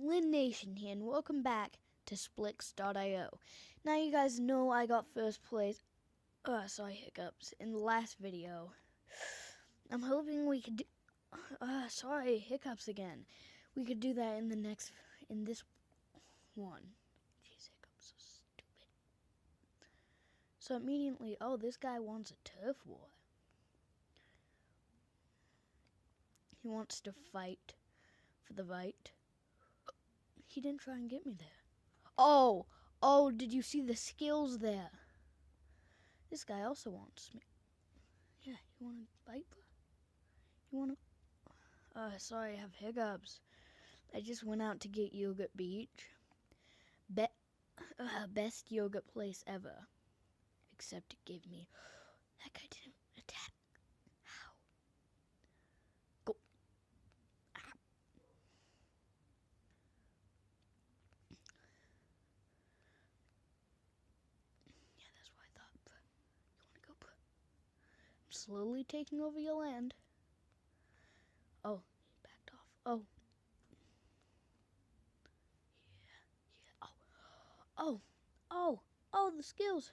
Lynn Nation here, and welcome back to Splix.io. Now you guys know I got first place, sorry hiccups, in the last video. I'm hoping we could do, sorry hiccups again. We could do that in this one. Jeez, hiccups are stupid. So immediately, this guy wants a turf war. He wants to fight for the right. He didn't try and get me there. Oh, did you see the skills there? This guy also wants me. Yeah, you want to fight? You want to? Sorry, I have hiccups. I just went out to get Yogurt Beach. Best yogurt place ever. Except it gave me... That guy didn't attack. How? Go. Yeah, that's what I thought. You want to go? I'm slowly taking over your land. Oh, he backed off. Oh. Yeah. Oh, the skills.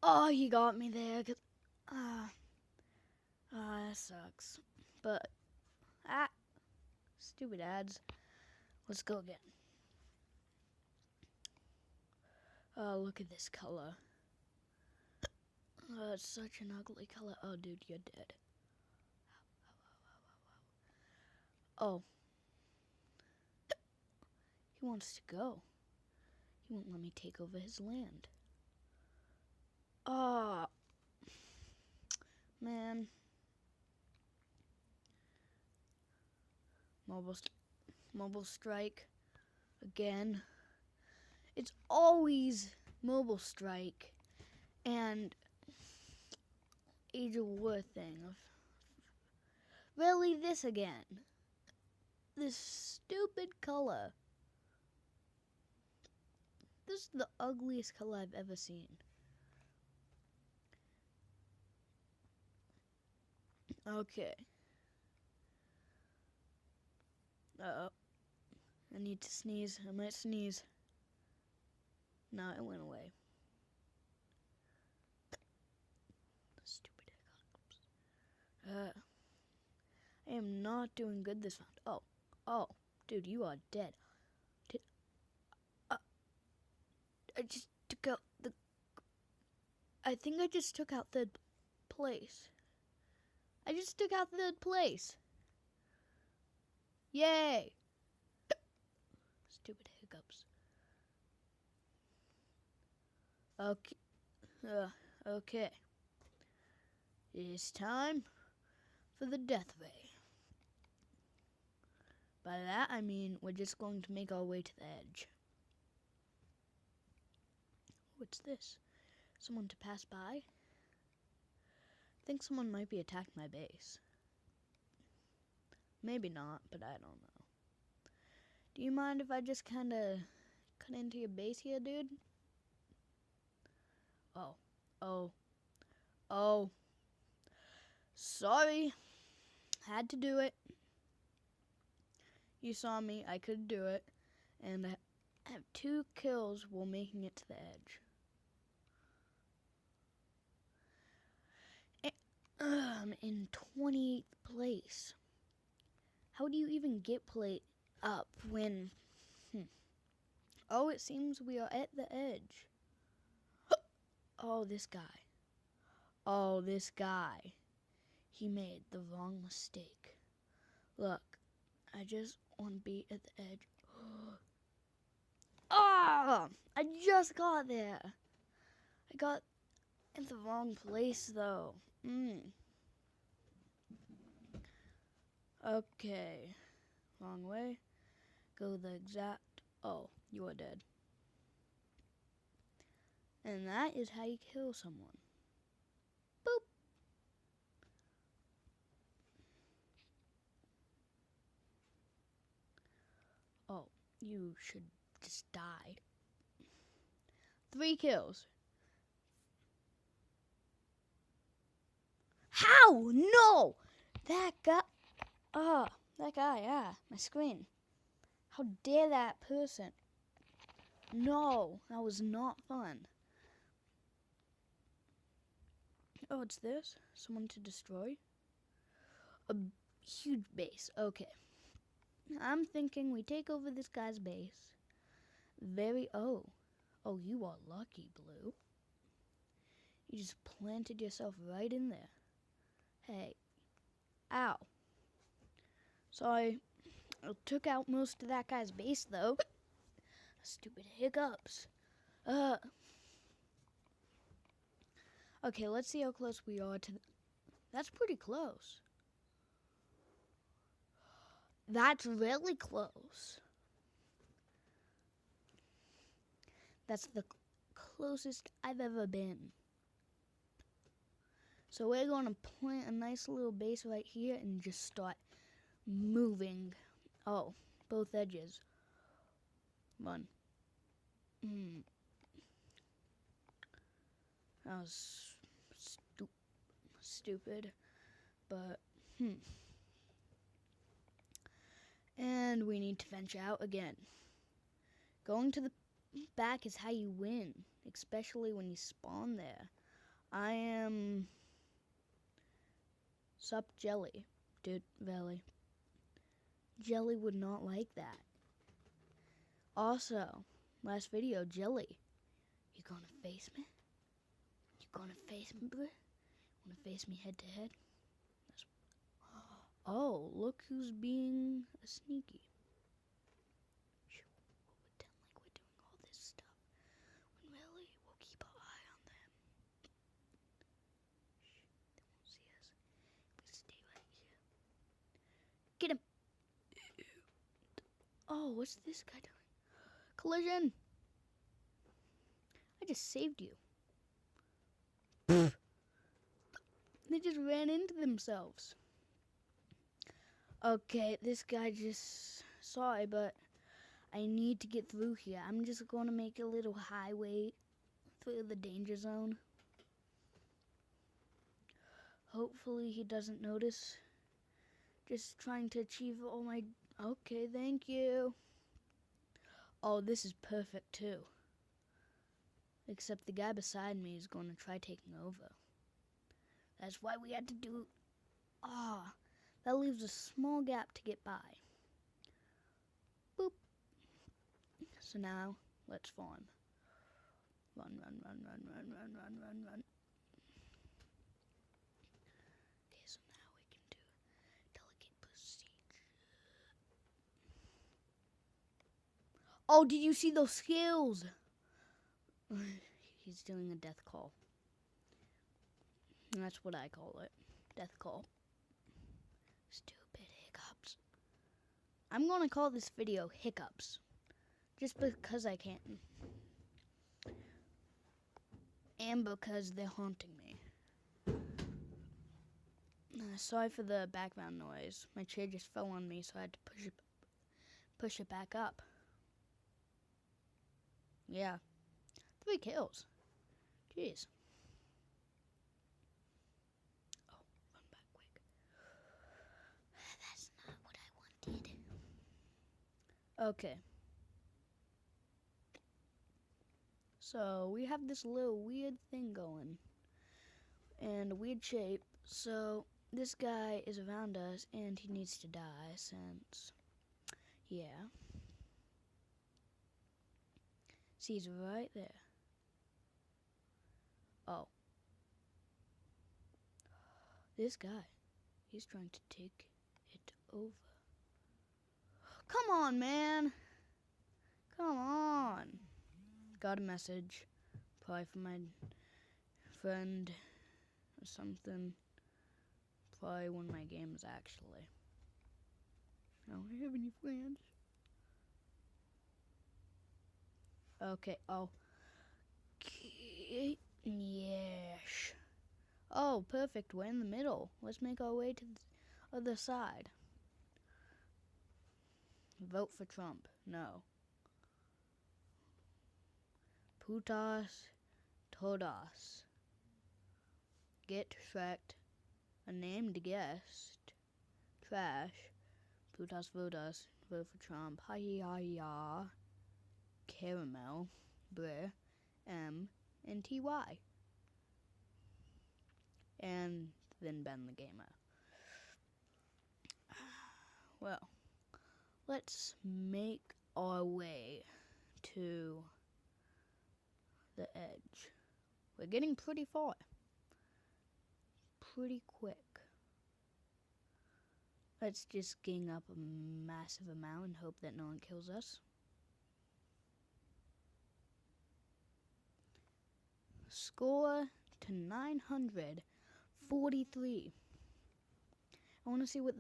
Oh, he got me there. That sucks. But, stupid ads. Let's go again. Oh, look at this color. Oh, it's such an ugly color. Oh, dude, you're dead. Oh. He wants to go. He won't let me take over his land. Oh. Man. Mobile strike. Again. It's always mobile strike. And Age of War thing. Really, this again. This stupid color. This is the ugliest color I've ever seen. Okay. Uh-oh. I need to sneeze. I might sneeze. No, it went away. Stupid hiccups. I am not doing good this round. Oh, dude, you are dead. I just took out I think I just took out third place. I just took out third place. Yay! Stupid hiccups. Okay. It's time for the death ray. By that, I mean we're just going to make our way to the edge. What's this? Someone to pass by? I think someone might be attacking my base. Maybe not, but I don't know. Do you mind if I just kind of cut into your base here, dude? Oh. Sorry. Had to do it. You saw me. I could do it. And I have 2 kills while making it to the edge. I'm in 28th place. How do you even get up when... Oh, it seems we are at the edge. Oh, this guy. He made the wrong mistake. Look, I just want to be at the edge. I just got there. I got in the wrong place, though. Okay. Wrong way. Go the exact... Oh, you are dead. And that is how you kill someone. Boop. Oh, you should just die. 3 kills. How? Ow! No! That guy. That guy, my screen. How dare that person? No, that was not fun. Oh, it's this? Someone to destroy? A huge base. Okay. I'm thinking we take over this guy's base. Oh, you are lucky, Blue. You just planted yourself right in there. Hey. Ow. Sorry. I took out most of that guy's base, though. Stupid hiccups. Okay, let's see how close we are to... That's pretty close. That's really close. That's the closest I've ever been. So we're going to plant a nice little base right here and just start moving. Oh, both edges. Run. That was stupid, but And we need to venture out again. Going to the back is how you win, especially when you spawn there. I am Sup Jelly. Dude, really. Jelly would not like that. Also, last video, Jelly. You gonna face me? You gonna face me, bro? Wanna face me head to head? Oh, look who's being a sneaky. We'll pretend like we're doing all this stuff, when really we'll keep our eye on them. They won't see us. We stay right here. Get him! Oh, what's this guy doing? Collision! I just saved you. They just ran into themselves. Okay, this guy just... Sorry, but I need to get through here. I'm just going to make a little highway through the danger zone. Hopefully he doesn't notice. Just trying to achieve all my... Okay, thank you. Oh, this is perfect too. Except the guy beside me is going to try taking over. That's why we had to do... that leaves a small gap to get by. Boop. So now, let's farm. Run, run, run, run, run, run, run, run, run. Okay, so now we can do delicate procedure. Oh, did you see those skills? He's doing a death call. That's what I call it. Death call. Stupid hiccups. I'm going to call this video Hiccups. Just because I can. And because they're haunting me. Sorry for the background noise. My chair just fell on me, so I had to push it back up. Yeah. 3 kills. Jeez. Oh, run back quick. That's not what I wanted. Okay. So, we have this little weird thing going. And a weird shape. So, this guy is around us, and he needs to die since... Yeah. See, he's right there. Oh. This guy, he's trying to take it over. Come on, man. Come on. Got a message. Probably from my friend or something. Probably one of my games, actually. I don't have any friends. Okay, oh. Yes. Oh, perfect. We're in the middle. Let's make our way to the other side. Vote for Trump. No. Putas todas. Get wrecked. named guest. Trash. Vote us, vote us. Vote for Trump. Hi-ya. Caramel. Bleh. M. And T-Y. And then Ben the Gamer. Well, let's make our way to the edge. We're getting pretty far. Pretty quick. Let's just gang up a massive amount and hope that no one kills us. Score to 943. I want to see what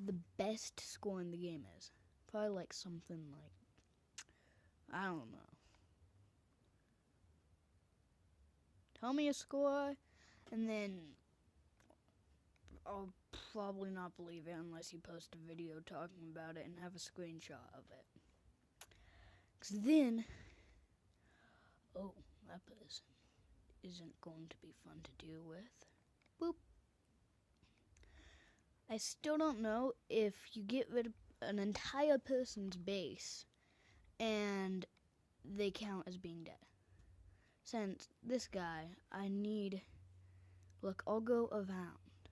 the best score in the game is. Probably like something like, I don't know. Tell me a score, and then I'll probably not believe it unless you post a video talking about it and have a screenshot of it. Because then, oh, that person isn't going to be fun to deal with. Boop. I still don't know if you get rid of an entire person's base and they count as being dead. Since this guy, I need, look, I'll go around.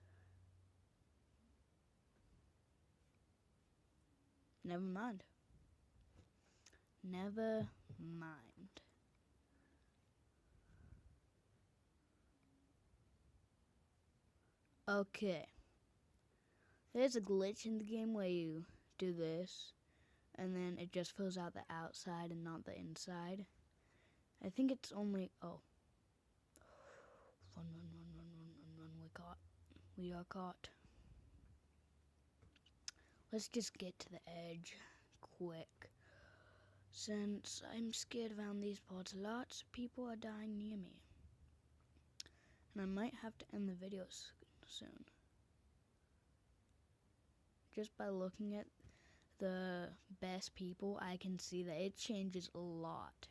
Never mind. Never mind. Okay. There's a glitch in the game where you do this, and then it just fills out the outside and not the inside. I think it's only, oh. Run, run, run, run, run, run, run. We're caught. We are caught. Let's just get to the edge quick. Since I'm scared around these parts, lots of people are dying near me. And I might have to end the video soon. Just by looking at the best people, I can see that it changes a lot.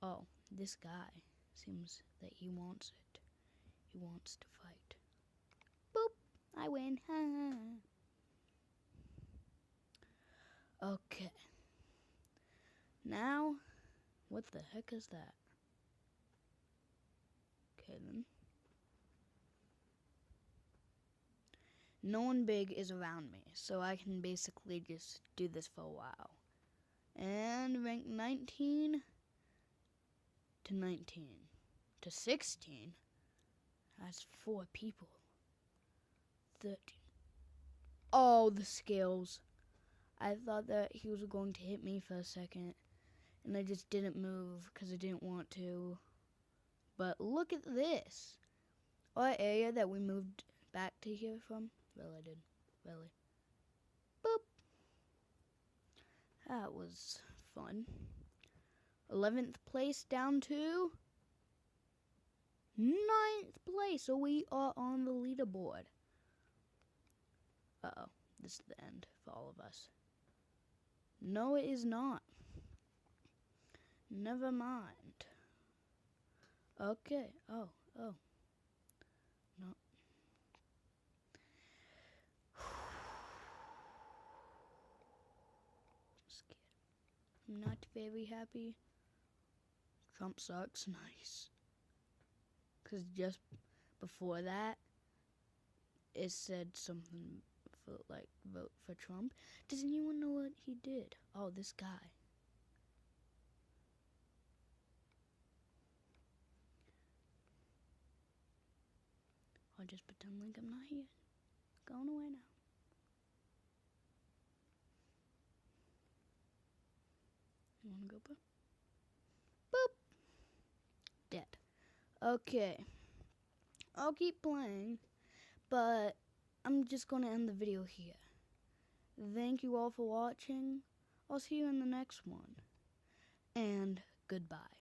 Oh, this guy seems that he wants it. He wants to fight. Boop! I win. Okay. Now, what the heck is that? Okay then. No one big is around me, so I can basically just do this for a while. And rank 19 to 19 to 16. That's 4 people. 13. Oh, the scales. I thought that he was going to hit me for a second, and I just didn't move because I didn't want to. But look at this. Our area that we moved back to here from. Really did. Really. Boop. That was fun. 11th place down to 9th place. So we are on the leaderboard. Uh-oh. This is the end for all of us. No, it is not. Never mind. Okay. Oh. No. I'm not very happy. Trump sucks. Nice. Because just before that, it said something for, like, vote for Trump. Does anyone know what he did? Oh, this guy. I'll just pretend like I'm not here. Going away now. You wanna go, bro? Boop! Dead. Okay. I'll keep playing, but I'm just gonna end the video here. Thank you all for watching. I'll see you in the next one. And goodbye.